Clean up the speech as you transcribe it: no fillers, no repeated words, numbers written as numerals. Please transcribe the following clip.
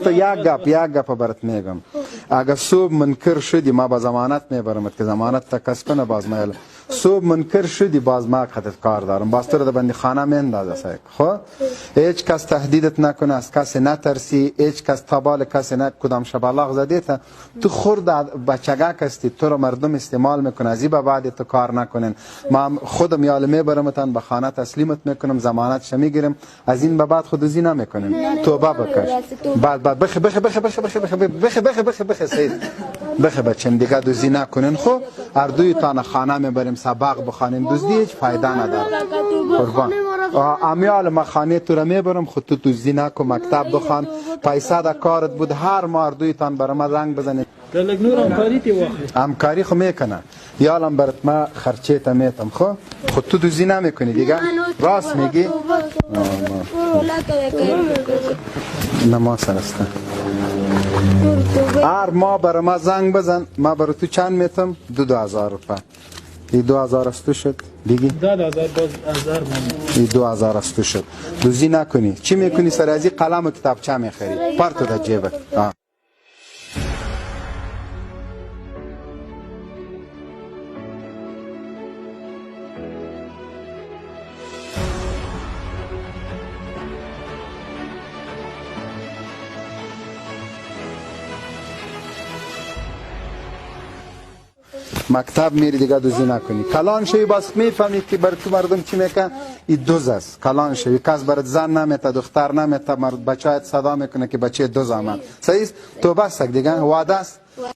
تو یک گپ برات میگم. اگر صبح منکر شدی ما با ضمانت میبرمت که ضمانت تا کس کنه باز میل. صبح منکر شدی باز ما خطت کار دارم، باز تو رو در بندی خانه میندازه سایک. خب هیچ کس تهدیدت نکنه، از کسی نترسی، هیچ کس تابال کسی نه کدام شبالاغ زدی تو خورد بچگک هستی، تو رو مردم استعمال میکنه، از این به بعد تو کار نکنین. ما خودم یال میبرمتن به خانه تسلیمت میکنم، ضمانتش میگیرم، از این به بعد خودوزی نمیکنیم. توبه بکش. بعد بخ سید بخ بچم دیگه دوزی نکنین. خب هر دوی تان خانه میبریم سبق بخوانین، دزدی هیچ فایده نداره. قربان امیال ما خانه تو رو میبرم، خود تو دوزی نکن، مکتب بخوان، پیسه در کارت بود، هر ما هر دوی تان برام زنگ بزنید. دلگ نور همکاری تی واخلی. همکاری خو میکنه. یالم برات ما خرچه تا میتم. خب خود تو دوزی نمیکنی دیگه. راست میگی؟ نما سرسته. هر ما برای ما زنگ بزن، ما برای تو چند میتم؟ 2000 روپه. این 2000 است تو شد دیگی؟ 2000 باز 1000 من. این 2000 است تو شد. دوزی نکنی. چی میکنی؟ سر از این قلم و کتابچه میخری. پارتو در جیبت. مکتب میری دیگه دوزی نکنی. کلان شوی باز میفهمی که بر تو مردم چی میکن. این دوز است. کلان شوی کس برات زن نمیته، دختر نمیته، بچه‌ت صدا میکنه که بچه دوز آمد. صحیح است؟ تو بس دیگه وعده است.